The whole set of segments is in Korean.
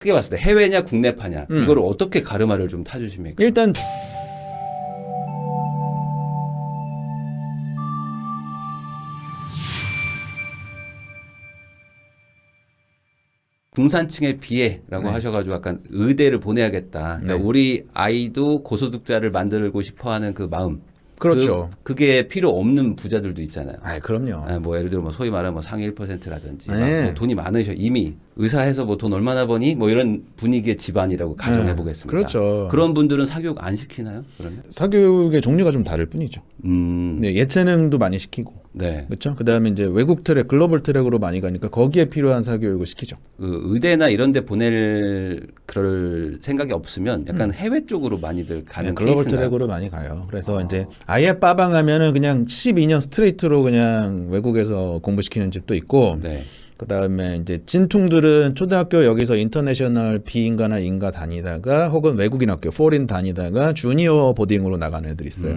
크게 봤을 때 해외냐 국내파냐 이거를 어떻게 가르마를 좀 타주십니까? 일단 중산층의 비애라고 네. 하셔가지고 약간 의대를 보내야겠다. 그러니까 네. 우리 아이도 고소득자를 만들고 싶어하는 그 마음. 그렇죠. 그게 필요 없는 부자들도 있잖아요. 아, 그럼요. 아, 뭐 예를 들어 뭐 소위 말하면 뭐 상위 1%라든지 네. 뭐 돈이 많으셔 이미 의사해서 뭐 돈 얼마나 버니 뭐 이런 분위기의 집안이라고 가정해 보겠습니다. 그렇죠. 그런 분들은 사교육 안 시키나요? 그러면? 사교육의 종류가 좀 다를 뿐이죠. 네, 예체능도 많이 시키고. 네. 그렇죠. 그다음에 이제 외국 트랙, 글로벌 트랙으로 많이 가니까 거기에 필요한 사교육을 시키죠. 그 의대나 이런 데 보낼 그럴 생각이 없으면 약간 해외 쪽으로 많이들 가는 네, 글로벌 케이스인가요? 트랙으로 많이 가요. 그래서 이제 아예 빠방하면은 그냥 12년 스트레이트로 그냥 외국에서 공부시키는 집도 있고. 네. 그다음에 이제 진퉁들은 초등학교 여기서 인터내셔널 비인가나 인가 다니다가 혹은 외국인 학교 포린 다니다가 주니어 보딩으로 나가는 애들이 있어요.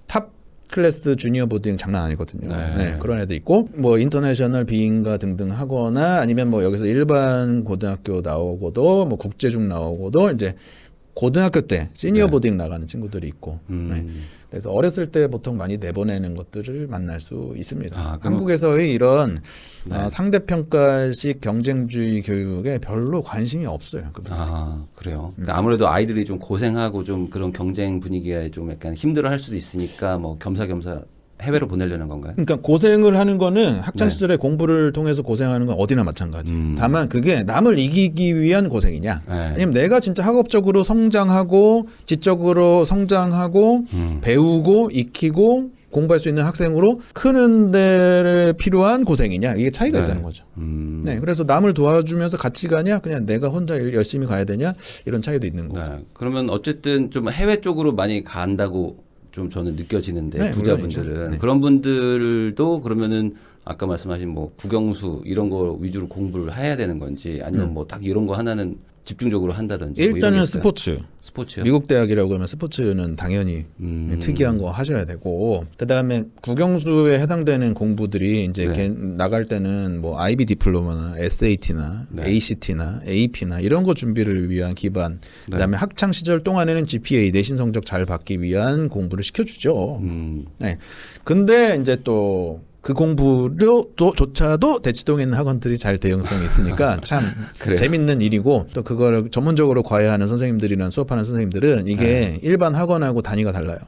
탑 클래스 주니어 보딩 장난 아니거든요. 네. 네, 그런 애들 있고 뭐 인터내셔널 비인가 등등 하거나 아니면 뭐 여기서 일반 고등학교 나오고도 뭐 국제중 나오고도 이제 고등학교 때 시니어 네. 보딩 나가는 친구들이 있고. 네. 그래서 어렸을 때 보통 많이 내보내는 것들을 만날 수 있습니다. 아, 한국에서의 이런 네. 상대평가식 경쟁주의 교육에 별로 관심이 없어요. 아, 그래요. 그러니까 아무래도 아이들이 좀 고생하고 좀 그런 경쟁 분위기에 좀 약간 힘들어 할 수도 있으니까 뭐 겸사겸사 해외로 보내려는 건가요? 그러니까 고생을 하는 거는 학창 네. 시절에 공부를 통해서 고생하는 건 어디나 마찬가지. 다만 그게 남을 이기기 위한 고생이냐, 네. 아니면 내가 진짜 학업적으로 성장하고 지적으로 성장하고 배우고 익히고 공부할 수 있는 학생으로 크는 데 필요한 고생이냐, 이게 차이가 네. 있다는 거죠. 네, 그래서 남을 도와주면서 같이 가냐, 그냥 내가 혼자 일 열심히 가야 되냐, 이런 차이도 있는 거고. 네. 그러면 어쨌든 좀 해외 쪽으로 많이 간다고 좀 저는 느껴지는데 네, 부자분들은 물론이죠. 네. 그런 분들도 그러면은 아까 말씀하신 뭐 국영수 이런 거 위주로 공부를 해야 되는 건지 아니면 뭐 딱 이런 거 하나는 집중적으로 한다든지 뭐 이런 게 일단은 있어요? 스포츠요. 요 미국 대학이라고 하면 스포츠는 당연히 특이한 거 하셔야 되고, 그 다음에 국영수에 해당되는 공부들이 이제 네. 나갈 때는 뭐 IB 디플로마나 SAT나 네. ACT나 AP나 이런 거 준비를 위한 기반, 네. 그 다음에 학창 시절 동안에는 GPA 내신 성적 잘 받기 위한 공부를 시켜주죠. 네. 근데 이제 또 그 공부조차도 대치동에 있는 학원들이 잘 대응성이 있으니까 참 그래요? 재밌는 일이고, 또 그거를 전문적으로 과외하는 선생님들이나 수업하는 선생님들은 이게 일반 학원하고 단위가 달라요.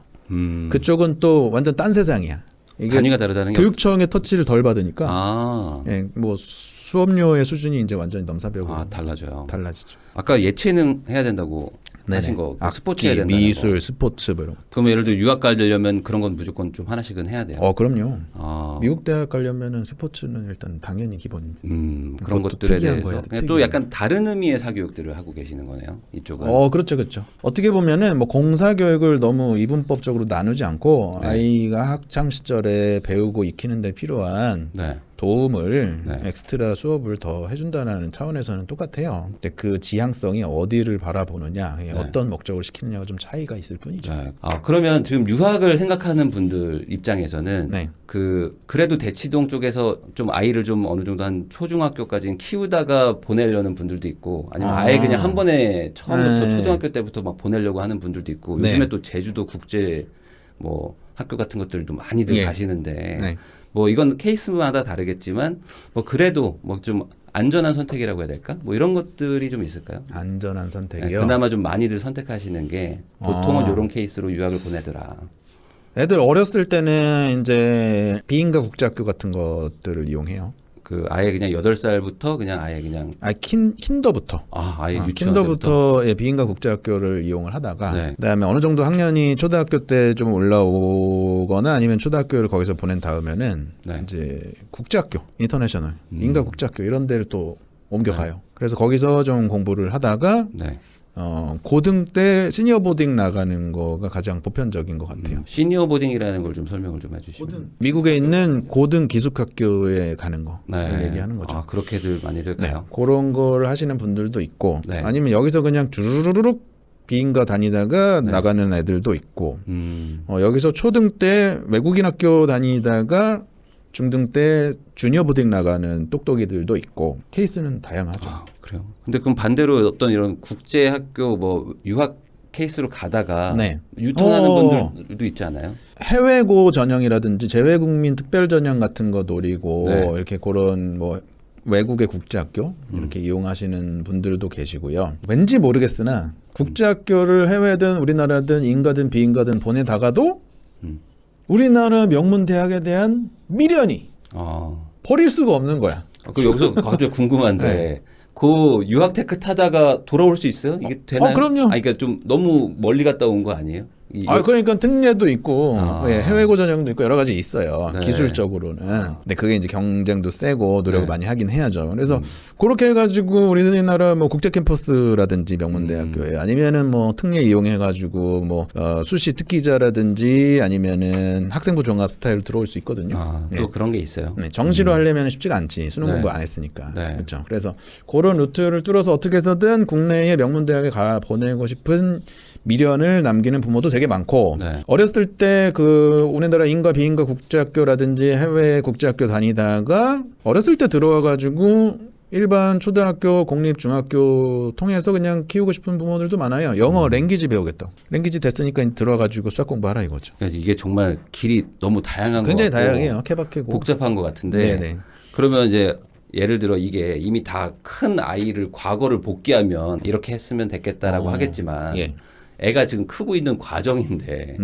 그쪽은 또 완전 딴 세상이야. 이게 단위가 다르다는 게 교육청의 터치를 덜 받으니까 아, 예, 뭐 수업료의 수준이 이제 완전히 넘사벽으로 달라져요. 달라지죠. 아까 예체능 해야 된다고 하신 거 스포츠 해야 된다는 미술, 거. 스포츠 뭐 이런 거. 그럼 예를 들어 유학 가려면 그런 건 무조건 좀 하나씩은 해야 돼요. 그럼요. 아, 미국 대학 가려면은 스포츠는 일단 당연히 기본입니다. 그런 그것도 것들에 특이한 대해서 거예요, 그냥 또 특이한 약간 다른 의미의 사교육들을 하고 계시는 거네요. 이쪽은. 그렇죠, 그렇죠. 어떻게 보면은 뭐 공사 교육을 너무 이분법적으로 나누지 않고 네. 아이가 학창 시절에 배우고 익히는 데 필요한 네. 도움을 네. 수업을 더 해준다는 차원에서는 똑같아요. 근데 그 지향성이 어디를 바라보느냐, 어떤 목적을 시키느냐가 좀 차이가 있을 뿐이죠. 네. 그러면 지금 유학을 생각하는 분들 입장에서는 네. 그래도 대치동 쪽에서 좀 아이를 좀 어느 정도 한 초중학교까지는 키우다가 보내려는 분들도 있고 아니면 아예 그냥 한 번에 처음부터 네. 초등학교 때부터 막 보내려고 하는 분들도 있고 네. 요즘에 또 제주도 국제 뭐 학교 같은 것들도 많이들 예. 가시는데 네. 뭐 이건 케이스마다 다르겠지만 뭐 그래도 뭐 좀 안전한 선택이라고 해야 될까? 뭐 이런 것들이 좀 있을까요? 안전한 네, 선택이요. 그나마 좀 많이들 선택하시는 게 보통은 이런 케이스로 유학을 보내더라. 애들 어렸을 때는 이제 비인가 국제학교 같은 것들을 이용해요. 아예 그냥 8살부터 그냥 아예 그냥 킨더부터. 아예 유치원 때부터. 킨더부터 비인가 국제학교를 이용을 하다가 네. 그다음에 어느 정도 학년이 초등학교 때 좀 올라오거나 아니면 초등학교를 거기서 보낸 다음에는 네. 이제 국제학교, 인터내셔널, 인가 국제학교 이런 데를 또 옮겨가요. 그래서 거기서 좀 공부를 하다가 네. 고등 때 시니어 보딩 나가는 거가 가장 보편적인 것 같아요. 시니어 보딩이라는 걸 좀 설명을 좀 해주시면. 미국에 있는 고등 기숙학교에 가는 거 얘기하는 거죠. 그렇게들 많이들 네, 가요. 그런 걸 하시는 분들도 있고 네. 아니면 여기서 그냥 주르륵 비인가 다니다가 네. 나가는 애들도 있고 여기서 초등 때 외국인 학교 다니다가 중등 때 주니어 보딩 나가는 똑똑이들도 있고 케이스는 다양하죠. 그래요. 근데 그럼 반대로 어떤 이런 국제 학교 뭐 유학 케이스로 가다가 네. 유턴하는 분들도 있지 않아요? 해외고 전형이라든지 재외국민 특별 전형 같은 거 노리고 네. 이렇게 그런 뭐 외국의 국제학교 이렇게 이용하시는 분들도 계시고요. 왠지 모르겠으나 국제학교를 해외든 우리나라든 인가든 비인가든 보내다가도 우리나라 명문 대학에 대한 미련이 버릴 수가 없는 거야. 그 여기서 갑자기 궁금한데 네. 그 유학 테크 타다가 돌아올 수 있어요? 이게 되나요? 그럼요. 그러니까 좀 너무 멀리 갔다 온 거 아니에요? 그러니까 특례도 있고 예, 해외고 전형도 있고 여러 가지 있어요. 네. 기술적으로는. 근데 그게 이제 경쟁도 세고 노력을 네. 많이 하긴 해야죠. 그래서 그렇게 해가지고 우리나라 뭐 국제 캠퍼스라든지 명문대학교에 아니면은 뭐 특례 이용해가지고 뭐 수시 특기자라든지 아니면은 학생부 종합 스타일 들어올 수 있거든요. 또 예. 그런 게 있어요. 네, 정시로 하려면 쉽지가 않지. 수능 네. 공부 안 했으니까. 네. 그렇죠. 그래서 그런 루트를 뚫어서 어떻게 해서든 국내의 명문대학에 가 보내고 싶은 미련을 남기는 부모도 되게 많고 네. 어렸을 때 그 우리나라 인가 비인가 국제학교라든지 해외 국제학교 다니다가 어렸을 때 들어와 가지고 일반 초등학교 공립 중학교 통해서 그냥 키우고 싶은 부모들도 많아요. 영어 랭귀지 배우겠다. 랭귀지 됐으니까 들어와 가지고 수학 공부하라 이거죠. 그러니까 이게 정말 길이 너무 다양한 거 굉장히 같고 다양해요. 케바케고 복잡한 것 같은데 네네. 그러면 이제 예를 들어 이게 이미 다 큰 아이를 과거를 복귀하면 이렇게 했으면 됐겠다라고 하겠지만 예. 애가 지금 크고 있는 과정인데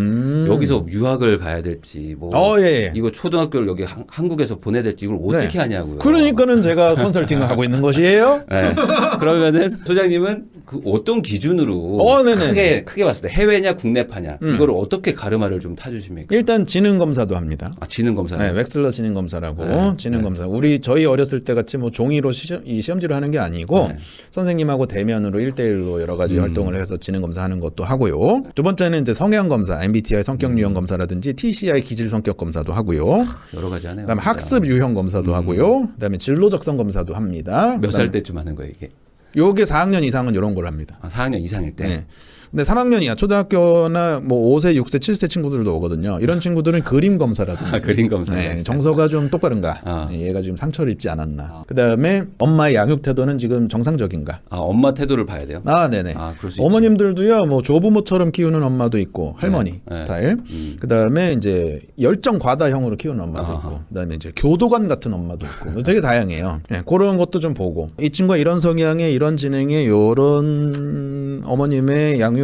여기서 유학을 가야 될지 뭐 예. 이거 초등학교를 여기 한국에서 보내야 될지 이걸 어떻게 네. 하냐고요. 그러니까는 제가 컨설팅을 하고 있는 것이에요. 네. 그러면은 소장님은 그 어떤 기준으로 네네. 크게 봤을 때 해외냐 국내파냐 이거를 어떻게 가름화를 좀 타주십니까? 일단 지능 검사도 합니다. 지능 검사. 네, 웩슬러 지능 검사라고 네. 지능 검사. 저희 어렸을 때 같이 뭐 종이로 시험지를 하는 게 아니고 네. 선생님하고 대면으로 1대1로 여러 가지 활동을 해서 지능 검사하는 것도 하고요. 두 번째는 이제 성향 검사, MBTI 성격 유형 검사라든지 TCI 기질 성격 검사도 하고요. 여러 가지 하네요. 그다음에 학습 유형 검사도 하고요. 그다음에 진로 적성 검사도 합니다. 몇 살 때쯤 하는 거예요 이게? 요게 4학년 이상은 이런 걸 합니다. 4학년 이상일 때. 네. 근데 3학년 이하 초등학교나 뭐 5세, 6세, 7세 친구들도 오거든요. 이런 친구들은 그림 검사라든지. 그림 검사. 네, 정서가 좀 똑바른가. 네, 얘가 지금 상처를 입지 않았나. 그다음에 엄마의 양육 태도는 지금 정상적인가. 엄마 태도를 봐야 돼요? 네네. 그럴 수 어머님들도요, 뭐 조부모처럼 키우는 엄마도 있고, 할머니 네. 스타일. 그다음에 이제 열정 과다형으로 키우는 엄마도 있고, 그다음에 이제 교도관 같은 엄마도 있고, 되게 다양해요. 네, 그런 것도 좀 보고, 이 친구가 이런 성향에, 이런 지능에, 이런 어머님의 양육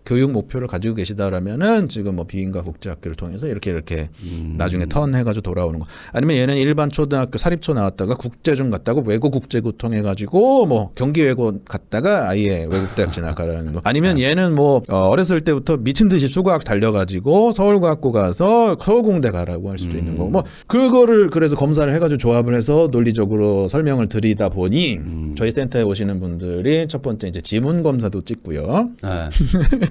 교육 목표를 가지고 계시다라면은 지금 뭐 비인가 국제학교를 통해서 이렇게 나중에 턴해가지고 돌아오는 거. 아니면 얘는 일반 초등학교 사립초 나왔다가 국제중 갔다가 외고 국제고 통해가지고 뭐 경기 외고 갔다가 아예 외국 대학 진학하라는 거. 아니면 얘는 뭐 어렸을 때부터 미친 듯이 수과학 달려가지고 서울과학고 가서 서울공대 가라고 할 수도 있는 거고. 뭐 그거를 그래서 검사를 해가지고 조합을 해서 논리적으로 설명을 드리다 보니 저희 센터에 오시는 분들이 첫 번째 이제 지문 검사도 찍고요.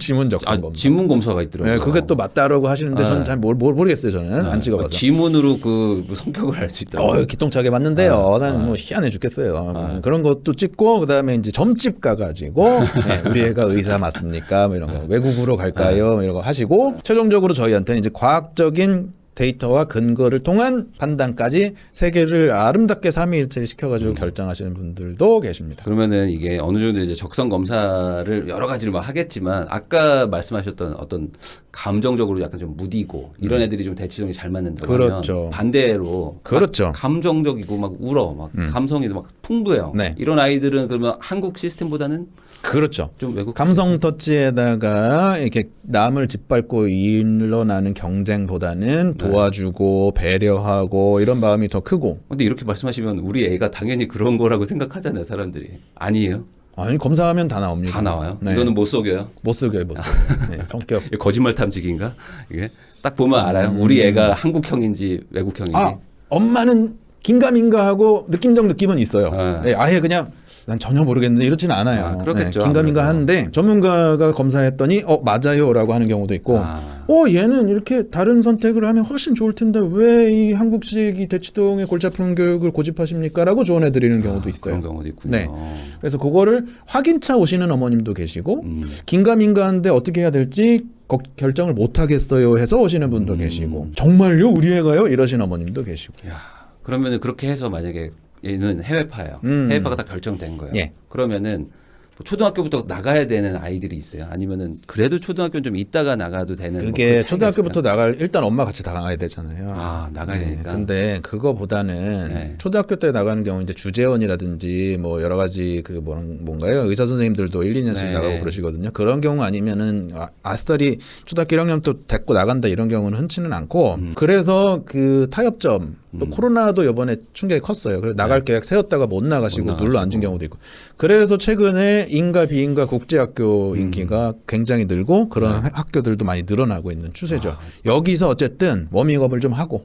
지문 적성 검사. 지문 검사가 있더라고요. 네, 그게 또 맞다라고 하시는데 저는 잘 모르겠어요. 저는 안 찍어봐서. 지문으로 그 성격을 알 수 있다고. 기똥차게 맞는데요. 나는 뭐 희한해 죽겠어요. 그런 것도 찍고 그다음에 이제 점집 가가지고 네, 우리 애가 의사 맞습니까? 뭐 이런 거 외국으로 갈까요? 뭐 이런 거 하시고 최종적으로 저희한테는 이제 과학적인 데이터와 근거를 통한 판단까지 세 개를 아름답게 삼위일체를 시켜가지고 결정하시는 분들도 계십니다. 그러면은 이게 어느 정도 이제 적성 검사를 여러 가지를 막 하겠지만 아까 말씀하셨던 어떤 감정적으로 약간 좀 무디고 이런 애들이 좀 대치동이 잘 맞는다고 그렇죠. 하면 반대로 그렇죠. 감정적이고 막 울어 막 감성이 막 풍부해요. 네. 이런 아이들은 그러면 한국 시스템보다는 그렇죠. 좀 외국 감성 터치에다가 이렇게 남을 짓밟고 일어나는 경쟁보다는 도와주고 배려하고 이런 마음이 더 크고. 근데 이렇게 말씀하시면 우리 애가 당연히 그런 거라고 생각하잖아요, 사람들이. 아니에요? 아니 검사하면 다 나옵니다. 다 나와요? 네. 이거는 못 속여요? 못 쓰게 못 쓰게. 네, 성격. 이게 거짓말 탐지기인가? 이게 딱 보면 알아요. 우리 애가 한국형인지 외국형인지. 엄마는 긴가민가하고 느낌적 느낌은 있어요. 네, 아예 그냥 난 전혀 모르겠는데 이렇지는 않아요. 그렇겠죠. 네, 긴가민가 하는데 전문가가 검사했더니 맞아요라고 하는 경우도 있고 얘는 이렇게 다른 선택을 하면 훨씬 좋을 텐데 왜 이 한국식 대치동의 골치 아픈 교육을 고집하십니까라고 조언해 드리는 경우도 있어요. 그런 경우도 있군요. 네. 그래서 그거를 확인차 오시는 어머님도 계시고 긴가민가한데 어떻게 해야 될지 결정을 못 하겠어요 해서 오시는 분도 계시고 정말요 우리 애가요 이러신 어머님도 계시고. 그러면 그렇게 해서 만약에 얘는 해외파예요. 해외파가 다 결정된 거예요. 예. 그러면은 뭐 초등학교부터 나가야 되는 아이들이 있어요. 아니면은 그래도 초등학교는 좀 있다가 나가도 되는. 뭐 그게 그런 차이가 초등학교부터 있을까요? 나갈 일단 엄마 같이 다 나가야 되잖아요. 아 나가야 되니까. 근데 그거보다는 네. 초등학교 때 나가는 경우 이제 주재원이라든지 뭐 여러 가지 그 뭔가요? 의사 선생님들도 1, 2년씩 네. 나가고 그러시거든요. 그런 경우 아니면은 아싸리 초등학교 1학년 또 데리고 나간다 이런 경우는 흔치는 않고 그래서 그 타협점 또 코로나도 이번에 충격이 컸어요. 그래서 나갈 계획 세웠다가 못 나가시고 눌러 앉은 경우도 있고. 그래서 최근에 인가 비인가 국제학교 인기가 굉장히 늘고 그런 학교들도 많이 늘어나고 있는 추세죠. 여기서 어쨌든 워밍업을 좀 하고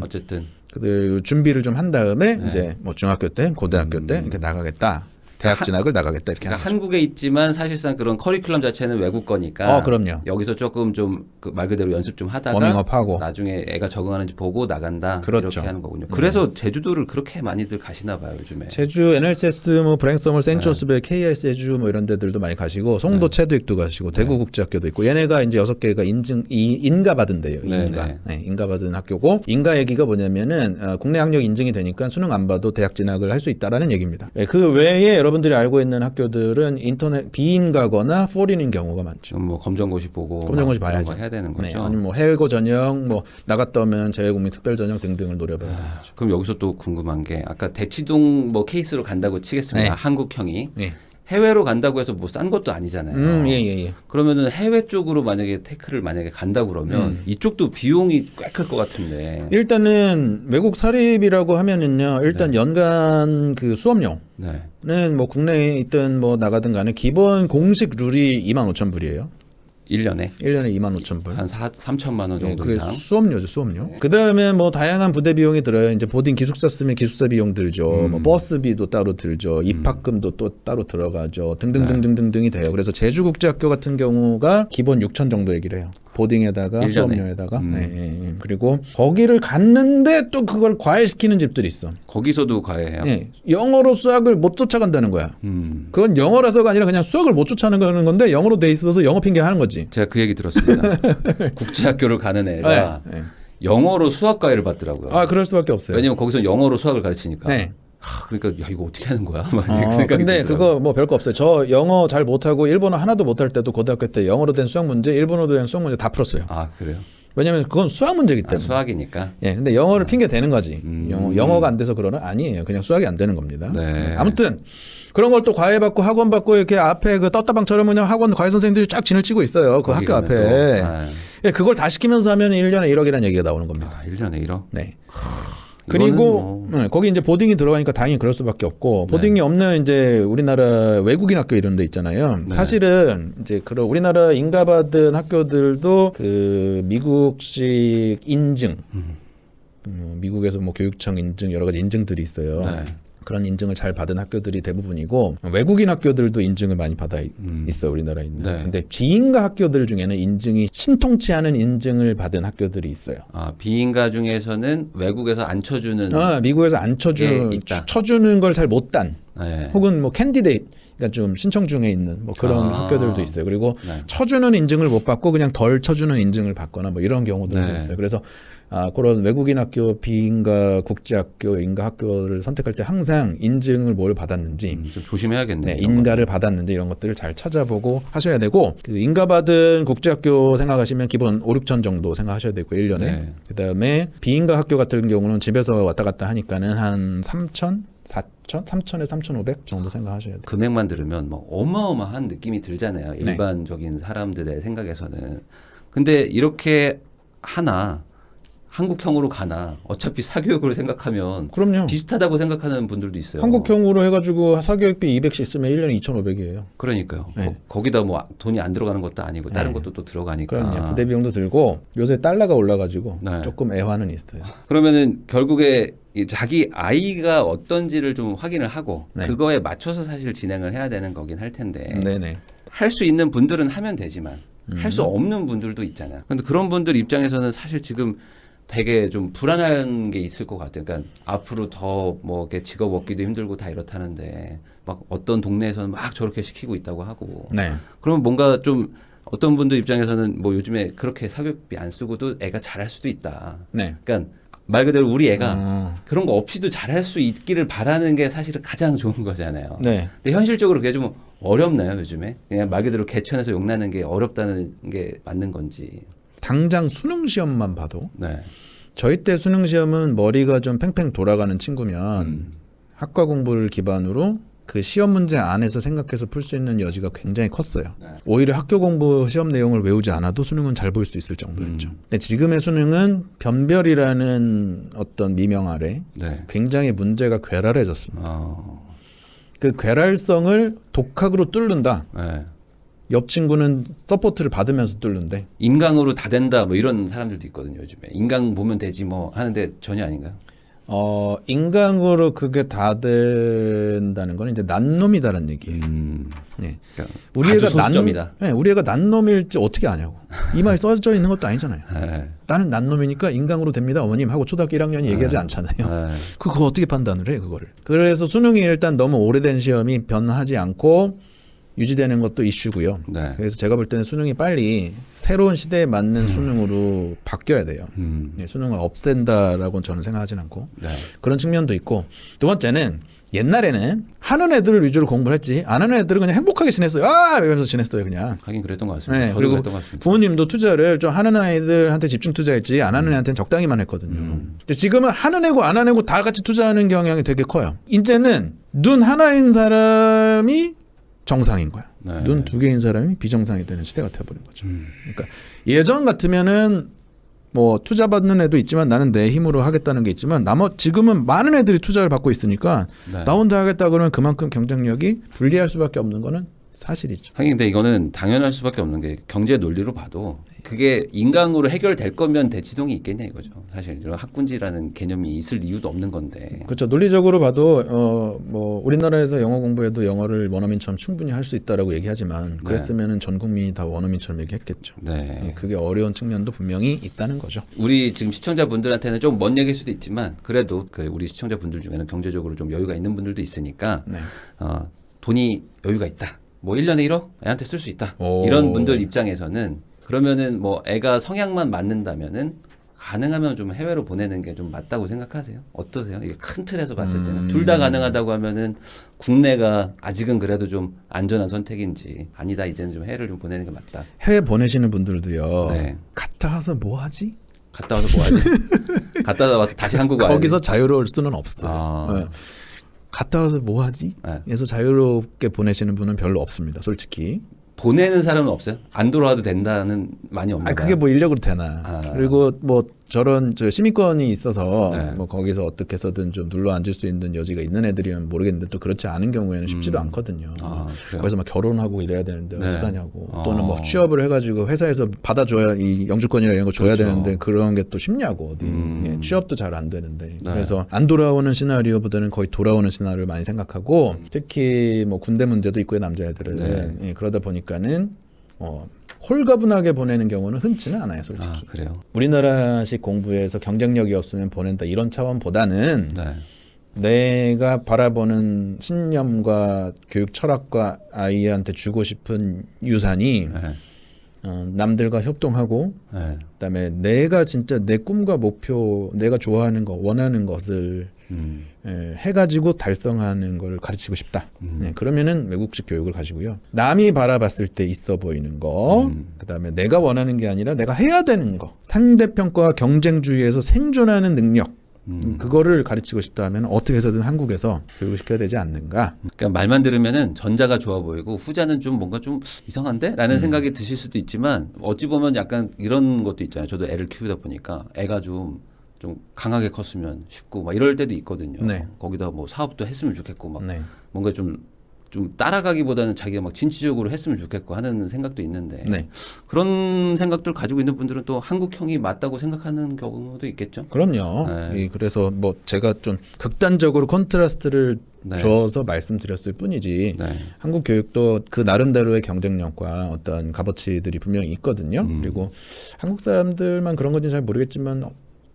어쨌든 그 준비를 좀 한 다음에 이제 뭐 중학교 때, 고등학교 때 이렇게 나가겠다. 대학 진학을 나가겠다 이렇게 그러니까 하는 거죠. 한국에 있지만 사실상 그런 커리큘럼 자체는 외국 거니까. 그럼요. 여기서 조금 좀 그 말 그대로 연습 좀 하다가 워밍업하고. 나중에 애가 적응하는지 보고 나간다. 그렇죠. 이렇게 하는 거군요. 그래서 제주도를 그렇게 많이들 가시나 봐요 요즘에. 제주 NLCS 뭐 브랭서멀 센트조스벨 KIS 제주 뭐 이런 데들도 많이 가시고 송도 체두익도 가시고 대구 국제학교도 있고 얘네가 이제 6개가 인가 받은 데요. 인가. 네, 인가 받은 학교고 인가 얘기가 뭐냐면은 국내 학력 인증이 되니까 수능 안 봐도 대학 진학을 할 수 있다라는 얘기입니다. 그 외에 여러분들이 알고 있는 학교들은 인터넷 비인가거나 포린인 경우가 많죠. 지금 뭐 검정고시 보고 검정고시 막 봐야죠. 그런 거 해야 되는 거죠. 네, 아니면 뭐 해외고 전형, 뭐 나갔다 오면 재외국민 특별 전형 등등을 노려봐야 되는 거죠. 그럼 여기서 또 궁금한 게 아까 대치동 뭐 케이스로 간다고 치겠습니다. 네. 한국형이 예. 해외로 간다고 해서 뭐 싼 것도 아니잖아요. 예. 그러면은 해외 쪽으로 만약에 테크를 만약에 간다 그러면 이쪽도 비용이 꽤 클 것 같은데. 일단은 외국 사립이라고 하면은요, 일단 연간 그 수업료는 네. 뭐 국내에 있든 뭐 나가든 간에 기본 공식 룰이 25,000불이에요. 1년에 1년에 25,000불. 한 3천만 원 예, 정도 그게 이상. 수업료죠, 수업료. 그 다음에 뭐 다양한 부대 비용이 들어요. 이제 보딩 기숙사 쓰면 기숙사 비용 들죠. 뭐 버스비도 따로 들죠. 입학금도 또 따로 들어가죠. 등등등등등등이 돼요. 그래서 제주국제학교 같은 경우가 기본 6천 정도 얘기를 해요. 보딩에다가 1년에. 수업료에다가. 예. 그리고 거기를 갔는데 또 그걸 과외시키는 집들이 있어. 거기서도 과외해요. 예. 영어로 수학을 못 쫓아간다는 거야. 그건 영어라서가 아니라 그냥 수학을 못 쫓아가는 건데 영어로 돼 있어서 영어 핑계 하는 거지. 제가 그 얘기 들었습니다. 국제학교를 가는 애가 네. 영어로 수학 과외를 받더라고요. 그럴 수밖에 없어요. 왜냐면 거기서 영어로 수학을 가르치니까. 네. 그러니까 야 이거 어떻게 하는 거야? 막 이렇게 생각이 근데 들더라고요. 그거 뭐 별거 없어요. 저 영어 잘 못하고 일본어 하나도 못할 때도 고등학교 때 영어로 된 수학 문제, 일본어로 된 수학 문제 다 풀었어요. 아 그래요? 왜냐면 그건 수학 문제이기 때문에. 수학이니까. 예, 근데 영어를 핑계 대는 거지. 영어가 안 돼서 그러나 아니에요. 그냥 수학이 안 되는 겁니다. 네. 아무튼 그런 걸 또 과외 받고 학원 받고 이렇게 앞에 그 떴다방처럼 그냥 학원 과외 선생님들이 쫙 진을 치고 있어요. 그 거기 학교 가면 앞에. 또, 아. 예, 그걸 다 시키면서 하면 1년에 1억이라는 얘기가 나오는 겁니다. 1년에 1억? 네. 이거는 그리고 뭐- 거기 이제 보딩이 들어가니까 당연히 그럴 수밖에 없고 보딩이 없는 이제 우리나라 외국인 학교 이런 데 있잖아요. 사실은 이제 그런 우리나라 인가받은 학교들도 그 미국식 인증, 미국에서 뭐 교육청 인증 여러 가지 인증들이 있어요. 네. 그런 인증을 잘 받은 학교들이 대부분이고 외국인 학교들도 인증을 많이 받아 있어 우리나라에 있는. 네. 근데 비인가 학교들 중에는 인증이 신통치 않은 인증을 받은 학교들이 있어요. 비인가 중에서는 외국에서 안 쳐주는. 미국에서 안 예, 있다. 쳐주는 걸 잘 못 딴. 네. 혹은 뭐 캔디데이트, 그러니까 좀 신청 중에 있는 뭐 그런 아. 학교들도 있어요. 그리고 네. 쳐주는 인증을 못 받고 그냥 덜 쳐주는 인증을 받거나 뭐 이런 경우들도 네. 있어요. 그래서 그런 외국인 학교, 비인가 국제학교, 인가 학교를 선택할 때 항상 인증을 뭘 받았는지, 좀 조심해야겠네. 네, 인가를 받았는지 이런 것들을 잘 찾아보고 하셔야 되고, 그 인가 받은 국제학교 생각하시면 기본 5, 6천 정도 생각하셔야 되고 1년에. 네. 그다음에 비인가 학교 같은 경우는 집에서 왔다 갔다 하니까는 한 3천, 4천, 3천에 3,500 정도 생각하셔야 돼요. 금액만 들으면 뭐 어마어마한 느낌이 들잖아요. 일반적인 사람들의 생각에서는. 근데 이렇게 하나 한국형으로 가나 어차피 사교육으로 생각하면 그럼요. 비슷하다고 생각하는 분들도 있어요. 한국형으로 해가지고 사교육비 200씩 쓰면 1년에 2,500이에요. 그러니까요. 네. 거기다 뭐 돈이 안 들어가는 것도 아니고 다른 것도 또 들어가니까. 그럼요. 부대 비용도 들고 요새 달러가 올라가지고 네. 조금 애환은 있어요. 그러면은 결국에 이 자기 아이가 어떤지를 좀 확인을 하고 네. 그거에 맞춰서 사실 진행을 해야 되는 거긴 할 텐데 네네. 할 수 있는 분들은 하면 되지만 할 수 없는 분들도 있잖아요. 그런데 그런 분들 입장에서는 사실 지금 되게 좀 불안한 게 있을 것 같아요. 그러니까 앞으로 더 뭐 이렇게 직업 얻기도 힘들고 다 이렇다는데 막 어떤 동네에서는 막 저렇게 시키고 있다고 하고. 네. 그러면 뭔가 좀 어떤 분들 입장에서는 뭐 요즘에 그렇게 사교육비 안 쓰고도 애가 잘할 수도 있다. 네. 그러니까 말 그대로 우리 애가 그런 거 없이도 잘할 수 있기를 바라는 게 사실은 가장 좋은 거잖아요. 네. 근데 현실적으로 그게 좀 어렵나요, 요즘에? 그냥 말 그대로 개천에서 욕나는 게 어렵다는 게 맞는 건지. 당장 수능 시험만 봐도 네. 저희 때 수능 시험은 머리가 좀 팽팽 돌아가는 친구면 학과 공부를 기반으로 그 시험 문제 안에서 생각해서 풀 수 있는 여지가 굉장히 컸어요. 네. 오히려 학교 공부 시험 내용을 외우지 않아도 수능은 잘 볼 수 있을 정도였죠. 근데 지금의 수능은 변별이라는 어떤 미명 아래 네. 굉장히 문제가 괴랄해졌습니다. 어, 그 괴랄성을 독학으로 뚫는다. 네. 옆 친구는 서포트를 받으면서 뚫는데 인강으로 다 된다 뭐 이런 사람들도 있거든요, 요즘에. 인강 보면 되지 뭐 하는데 전혀 아닌가요? 인강으로 그게 다 된다는 건 이제 난놈이다라는 얘기예요. 네. 그러니까 우리 아주 애가 소수점이다. 네, 우리 애가 난놈일지 어떻게 아냐고. 이마에 써져 있는 것도 아니잖아요. 네. 나는 난놈이니까 인강으로 됩니다, 어머님 하고 초등학교 1학년이 얘기하지 않잖아요. 네. 그거 어떻게 판단을 해, 그거를. 그래서 수능이 일단 너무 오래된 시험이 변하지 않고 유지되는 것도 이슈고요. 네. 그래서 제가 볼 때는 수능이 빨리 새로운 시대에 맞는 수능으로 바뀌어야 돼요. 네, 수능을 없앤다라고 저는 생각하진 않고 네. 그런 측면도 있고, 두 번째는 옛날에는 하는 애들을 위주로 공부를 했지 안 하는 애들은 그냥 행복하게 지냈어요. 아 이러면서 지냈어요 그냥. 하긴 그랬던 것 같습니다. 네, 저도 그리고 그랬던 것 같습니다. 부모님도 투자를 좀 하는 아이들한테 집중 투자했지 안 하는 애한테는 적당히만 했거든요. 근데 지금은 하는 애고 안 하는 애고 다 같이 투자하는 경향이 되게 커요. 이제는 눈 하나인 사람이 정상인 거야. 네. 눈 두 개인 사람이 비정상이 되는 시대가 돼버린 거죠. 그러니까 예전 같으면은 뭐 투자 받는 애도 있지만 나는 내 힘으로 하겠다는 게 있지만 지금은 많은 애들이 투자를 받고 있으니까 네. 나 혼자 하겠다 그러면 그만큼 경쟁력이 불리할 수밖에 없는 거는 사실이죠. 하긴 근데 이거는 당연할 수밖에 없는 게 경제 논리로 봐도 그게 인강으로 해결될 거면 대치동이 있겠냐 이거죠. 사실 이런 학군지라는 개념이 있을 이유도 없는 건데. 그렇죠. 논리적으로 봐도 뭐 우리나라에서 영어 공부해도 영어를 원어민처럼 충분히 할 수 있다라고 얘기하지만 그랬으면은 전 국민이 다 원어민처럼 얘기했겠죠. 네. 그게 어려운 측면도 분명히 있다는 거죠. 우리 지금 시청자분들한테는 좀 먼 얘기일 수도 있지만 그래도 그 우리 시청자분들 중에는 경제적으로 좀 여유가 있는 분들도 있으니까 네. 돈이 여유가 있다. 뭐 1년에 1억 애한테 쓸 수 있다. 오. 이런 분들 입장에서는 그러면은 뭐 애가 성향만 맞는다면은 가능하면 좀 해외로 보내는 게 좀 맞다고 생각하세요? 어떠세요? 이게 큰 틀에서 봤을 때는 둘 다 가능하다고 하면은 국내가 아직은 그래도 좀 안전한 선택인지 아니다 이제는 좀 해외를 좀 보내는 게 맞다. 해외 보내시는 분들도요. 네. 갔다 와서 뭐 하지? 갔다 와서 뭐 하지? 갔다 와서 다시 한국 와야 거기서 자유로울 수는 없어요. 아. 네. 갔다 와서 뭐 하지? 네. 그래서 자유롭게 보내시는 분은 별로 없습니다. 솔직히. 보내는 사람은 없어요? 안 돌아와도 된다는 많이 없나요? 그게 뭐 인력으로 되나. 아. 그리고 뭐 저런 시민권이 있어서 네. 뭐 거기서 어떻게 해서든 좀 눌러 앉을 수 있는 여지가 있는 애들이면 모르겠는데 또 그렇지 않은 경우에는 쉽지도 않거든요. 아, 그래요? 거기서 막 결혼하고 이래야 되는데 네. 어떡하냐고. 어. 또는 뭐 취업을 해가지고 회사에서 받아줘야 이 영주권이나 이런 거 줘야 그렇죠. 되는데 그런 게 또 쉽냐고. 어디. 예, 취업도 잘 안 되는데. 네. 그래서 안 돌아오는 시나리오보다는 거의 돌아오는 시나리오를 많이 생각하고 특히 뭐 군대 문제도 있고요 남자애들은. 네. 예, 그러다 보니까는 홀가분하게 보내는 경우는 흔치는 않아요, 솔직히. 아, 그래요? 우리나라식 공부에서 경쟁력이 없으면 보낸다 이런 차원보다는 네. 내가 바라보는 신념과 교육 철학과 아이한테 주고 싶은 유산이 네. 남들과 협동하고 네. 그다음에 내가 진짜 내 꿈과 목표, 내가 좋아하는 거, 원하는 것을 해가지고 달성하는 걸 가르치고 싶다. 그러면은 외국식 교육을 가지고요. 남이 바라봤을 때 있어 보이는 거, 그다음에 내가 원하는 게 아니라 내가 해야 되는 거, 상대평가와 경쟁주의에서 생존하는 능력, 그거를 가르치고 싶다 하면 어떻게 해서든 한국에서 교육을 시켜야 되지 않는가. 그러니까 말만 들으면은 전자가 좋아 보이고 후자는 좀 뭔가 좀 이상한데? 라는 생각이 드실 수도 있지만 어찌 보면 약간 이런 것도 있잖아요. 저도 애를 키우다 보니까 애가 좀 강하게 컸으면 쉽고 막 이럴 때도 있거든요. 네. 거기다 뭐 사업도 했으면 좋겠고 막 네. 뭔가 좀 따라가기보다는 자기가 막 진취적으로 했으면 좋겠고 하는 생각도 있는데 네. 그런 생각들 가지고 있는 분들은 또 한국형이 맞다고 생각하는 경우도 있겠죠. 그럼요. 네. 그래서 뭐 제가 좀 극단적으로 컨트라스트를 네. 줘서 말씀드렸을 뿐이지 네. 한국 교육도 그 나름대로의 경쟁력과 어떤 값어치들이 분명히 있거든요. 그리고 한국 사람들만 그런 건지 잘 모르겠지만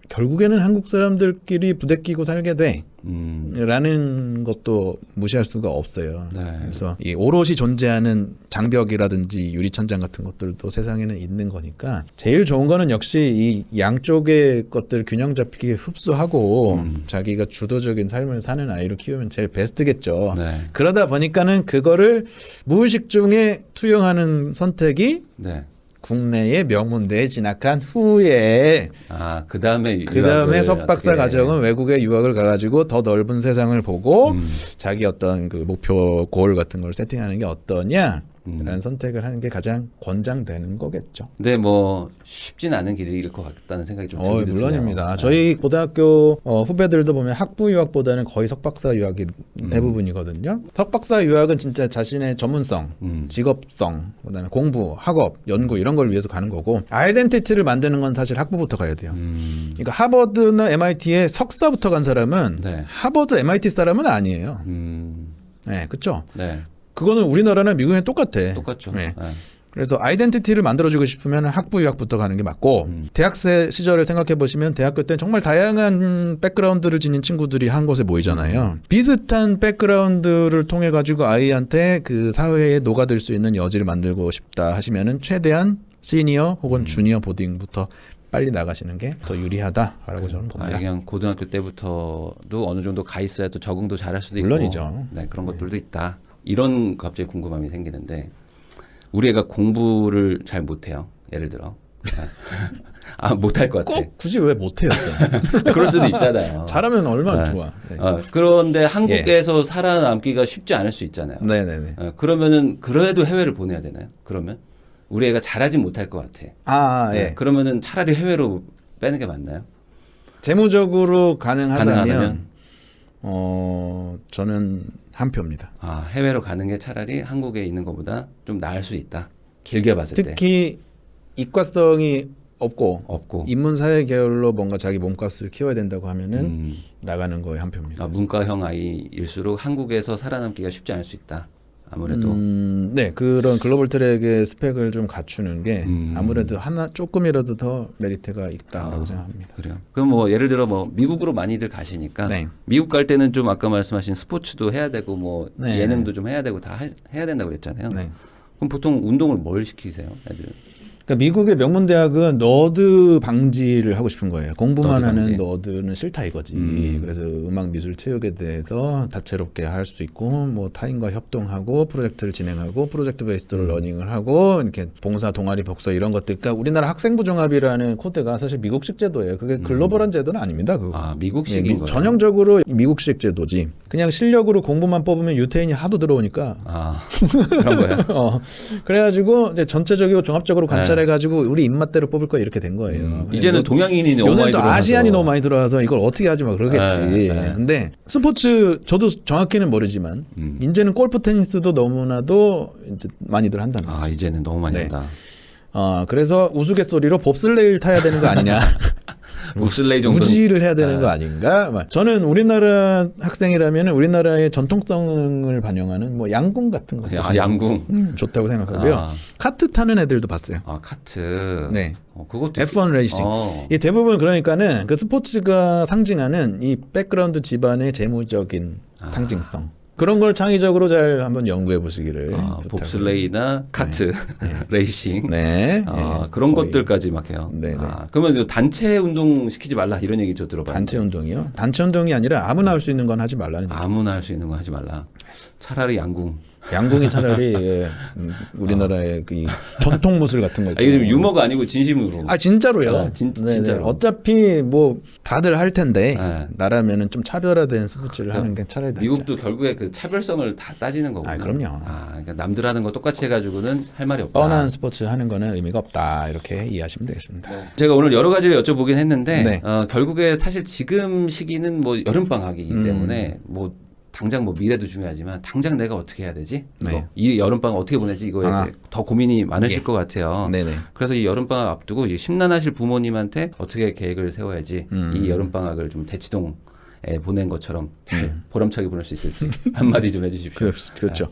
결국에는 한국 사람들끼리 부대끼고 살게 돼. 음. 라는 것도 무시할 수가 없어요. 네. 그래서 이 오롯이 존재하는 장벽이라든지 유리천장 같은 것들도 세상에는 있는 거니까 제일 좋은 거는 역시 이 양쪽의 것들 균형 잡히게 흡수하고 자기가 주도적인 삶을 사는 아이로 키우면 제일 베스트겠죠. 네. 그러다 보니까는 그거를 무의식 중에 투영하는 선택이 네. 국내의 명문대에 진학한 후에 그다음에 석박사 과정은 외국에 유학을 가가지고 더 넓은 세상을 보고 자기 어떤 그 목표 고을 같은 걸 세팅하는 게 어떠냐라는 선택을 하는 게 가장 권장되는 거겠죠. 근데 뭐 쉽진 않은 길일 것 같다는 생각이 좀 들거든요. 물론입니다. 저희 고등학교 후배들도 보면 학부 유학보다는 거의 석박사 유학이 대부분이거든요. 석박사 유학은 진짜 자신의 전문성, 직업성, 그다음에 공부, 학업, 연구 이런 걸 위해서 가는 거고 아이덴티티를 만드는 건 사실 학부부터 가야 돼요. 그러니까 하버드나 MIT에 석사부터 간 사람은 네. 하버드, MIT 사람은 아니에요. 네, 그렇죠. 네. 그거는 우리나라나 미국이랑 똑같아. 똑같죠. 네. 네. 그래서 아이덴티티를 만들어주고 싶으면 학부 유학부터 가는 게 맞고 대학생 시절을 생각해 보시면 대학교 때 정말 다양한 백그라운드를 지닌 친구들이 한 곳에 모이잖아요. 비슷한 백그라운드를 통해 가지고 아이한테 그 사회에 녹아들 수 있는 여지를 만들고 싶다 하시면은 최대한 시니어 혹은 주니어 보딩부터 빨리 나가시는 게 더 유리하다라고 저는 봅니다. 그냥 고등학교 때부터도 어느 정도 가 있어야 또 적응도 잘할 수도 있고 물론이죠. 네, 그런 것들도 있다. 이런 갑자기 궁금함이 생기는데 우리 애가 공부를 잘 못해요. 예를 들어 못할 것 같아. 꼭 굳이 왜 못해요? 그럴 수도 있잖아요. 잘하면 얼마나 네. 좋아. 네. 그런데 한국에서 살아남기가 쉽지 않을 수 있잖아요. 네네네. 그러면은 그래도 해외를 보내야 되나요? 그러면 우리 애가 잘하진 못할 것 같아. 예. 그러면은 차라리 해외로 빼는 게 맞나요? 재무적으로 가능하다면 가능하다면? 저는 한 표입니다. 해외로 가는 게 차라리 한국에 있는 것보다 좀 나을 수 있다. 길게 봤을 때. 특히 이과성이 없고 인문사회 계열로 뭔가 자기 몸값을 키워야 된다고 하면은 나가는 거에 한 표입니다. 문과형 아이일수록 한국에서 살아남기가 쉽지 않을 수 있다. 아무래도. 네, 그런 글로벌 트랙의 스펙을 좀 갖추는 게 아무래도 조금이라도 더 메리트가 있다라고 생각합니다. 그래요. 그럼 뭐 예를 들어 뭐 미국으로 많이들 가시니까 네. 미국 갈 때는 좀 아까 말씀하신 스포츠도 해야 되고 뭐 네. 예능도 좀 해야 되고 다 해야 된다고 그랬잖아요. 네. 그럼 보통 운동을 뭘 시키세요, 애들은? 그러니까 미국의 명문 대학은 너드 방지를 하고 싶은 거예요. 공부만 너드 방지. 하는 너드는 싫다 이거지. 그래서 음악 미술 체육에 대해서 다채롭게 할 수 있고 뭐 타인과 협동하고 프로젝트를 진행하고 프로젝트 베이스드로 러닝을 하고 이렇게 봉사 동아리 복서 이런 것들. 그러니까 우리나라 학생부 종합이라는 코드가 사실 미국식 제도예요. 그게 글로벌한 제도는 아닙니다. 그거. 미국식인 거예요. 전형적으로 미국식 제도지. 그냥 실력으로 공부만 뽑으면 유태인이 하도 들어오니까. 그런 거예요. 그래가지고 이제 전체적이고 종합적으로 관찰해가지고 우리 입맛대로 뽑을 거야 이렇게 된 거예요. 이제는 동양인이 너무 많이 요새는 또 들어와서. 아시안이 너무 많이 들어와서 이걸 어떻게 하지 마 그러겠지. 근데 스포츠 저도 정확히는 모르지만 이제는 골프 테니스도 너무나도 이제 많이들 한다는 거죠. 이제는 너무 많이 한다. 그래서 우스갯소리로 봅슬레이를 타야 되는 거 아니냐. 봅슬레이 정도 무지를 해야 되는 거 아닌가? 저는 우리나라 학생이라면 우리나라의 전통성을 반영하는 뭐 양궁 같은 것도 양궁 좋다고 생각하고요. 카트 타는 애들도 봤어요. 카트. 네. 그것도 F1 레이싱. 이 대부분 그러니까는 그 스포츠가 상징하는 이 백그라운드 집안의 상징성. 그런 걸 창의적으로 잘 한번 연구해 보시기를 봅슬레이나 카트, 레이싱, 그런 거의. 것들까지 막 해요. 네네. 그러면 단체 운동 시키지 말라 이런 얘기 저 들어봤는데. 단체 운동이요? 단체 운동이 아니라 아무나 할 수 있는 건 하지 말라는 얘기. 아무나 할 수 있는 거 하지 말라. 차라리 양궁. 양궁이 차라리 우리나라의 그 전통 무술 같은 거 있잖아요. 이게 지금 유머가 아니고 진심으로. 진짜로요. 진짜로. 어차피 뭐 다들 할 텐데 나라면은 좀 차별화된 스포츠를 하는 게 차라리 낫지. 미국도 결국에 그 차별성을 다 따지는 거구나. 그럼요. 그러니까 남들 하는 거 똑같이 해가지고는 할 말이 없다. 뻔한 스포츠 하는 거는 의미가 없다 이렇게 이해하시면 되겠습니다. 제가 오늘 여러 가지를 여쭤보긴 했는데 결국에 사실 지금 시기는 뭐 여름 방학이기 때문에 뭐. 당장 뭐 미래도 중요하지만 당장 내가 어떻게 해야 되지? 이 여름방학 어떻게 보내지? 이거에 더 고민이 많으실 것 같아요. 네네. 그래서 이 여름방학 앞두고 이제 심란하실 부모님한테 어떻게 계획을 세워야지 이 여름방학을 좀 대치동에 보낸 것처럼 잘 보람차게 보낼 수 있을지 한마디 좀 해주십시오. 그렇죠.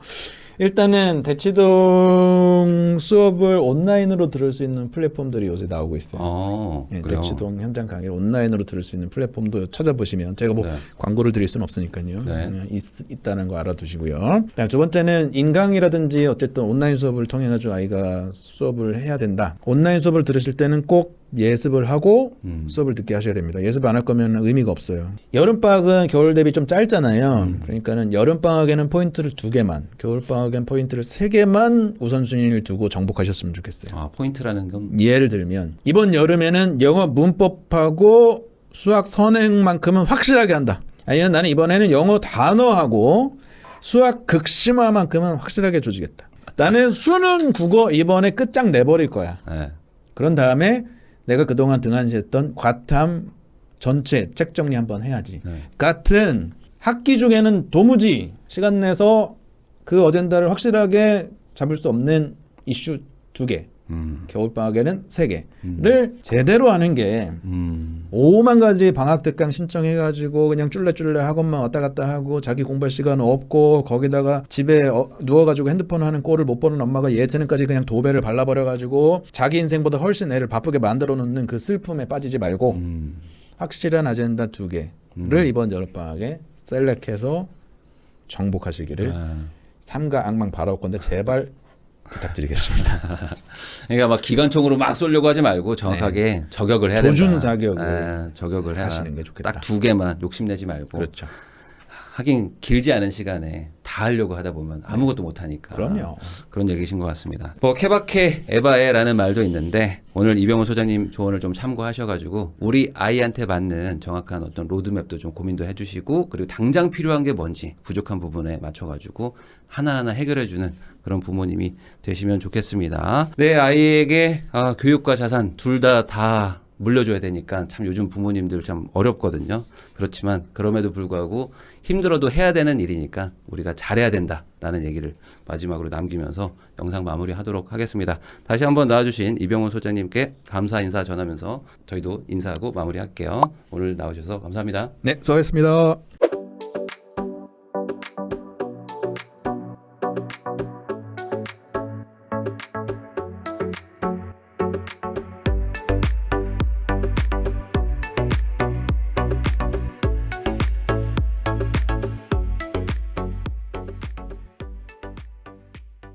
일단은 대치동 수업을 온라인으로 들을 수 있는 플랫폼들이 요새 나오고 있어요. 예, 그래요? 대치동 현장 강의를 온라인으로 들을 수 있는 플랫폼도 찾아보시면 제가 뭐 네. 광고를 드릴 수는 없으니까요. 네. 그냥 있다는 거 알아두시고요. 그다음 두 번째는 인강이라든지 어쨌든 온라인 수업을 통해 가지고 아이가 수업을 해야 된다. 온라인 수업을 들으실 때는 꼭 예습을 하고 수업을 듣게 하셔야 됩니다. 예습 안 할 거면 의미가 없어요. 여름방학은 겨울 대비 좀 짧잖아요. 그러니까는 여름방학에는 포인트를 2개만, 겨울방학엔 포인트를 3개만 우선순위를 두고 정복하셨으면 좋겠어요. 포인트라는 건 예를 들면 이번 여름에는 영어 문법하고 수학 선행만큼은 확실하게 한다. 아니면 나는 이번에는 영어 단어하고 수학 극심화만큼은 확실하게 조지겠다. 나는 수능 국어 이번에 끝장 내버릴 거야. 네. 그런 다음에 내가 그동안 등한시했던 과탐 전체 책 정리 한번 해야지. 네. 같은 학기 중에는 도무지 시간 내서 그 어젠다를 확실하게 잡을 수 없는 이슈 2개, 겨울방학에는 3개를 제대로 하는 게 5만 가지 방학 특강 신청해가지고 그냥 쫄래쫄래 학원만 왔다 갔다 하고 자기 공부할 시간 없고 거기다가 집에 누워가지고 핸드폰 하는 꼴을 못 보는 엄마가 예체능까지 그냥 도배를 발라버려가지고 자기 인생보다 훨씬 애를 바쁘게 만들어 놓는 그 슬픔에 빠지지 말고 확실한 아젠다 2개를 이번 여름방학에 셀렉해서 정복하시기를 삼가 악망 바라올 건데 제발 부탁드리겠습니다. 그러니까 막 기관총으로 막 쏘려고 하지 말고 정확하게 저격을 해야 된다. 조준 사격을 저격을 해라. 하시는 게 좋겠다. 딱 2개만 욕심내지 말고. 그렇죠. 하긴 길지 않은 시간에 다 하려고 하다 보면 아무것도 못 하니까. 그럼요. 그런 얘기신 것 같습니다. 뭐 케바케 에바에라는 말도 있는데 오늘 이병헌 소장님 조언을 좀 참고하셔가지고 우리 아이한테 맞는 정확한 어떤 로드맵도 좀 고민도 해주시고 그리고 당장 필요한 게 뭔지 부족한 부분에 맞춰가지고 하나하나 해결해주는 그런 부모님이 되시면 좋겠습니다. 내 아이에게 교육과 자산 둘 다 물려줘야 되니까 참 요즘 부모님들 참 어렵거든요. 그렇지만 그럼에도 불구하고 힘들어도 해야 되는 일이니까 우리가 잘해야 된다라는 얘기를 마지막으로 남기면서 영상 마무리하도록 하겠습니다. 다시 한번 나와주신 이병헌 소장님께 감사 인사 전하면서 저희도 인사하고 마무리할게요. 오늘 나오셔서 감사합니다. 네, 수고하셨습니다.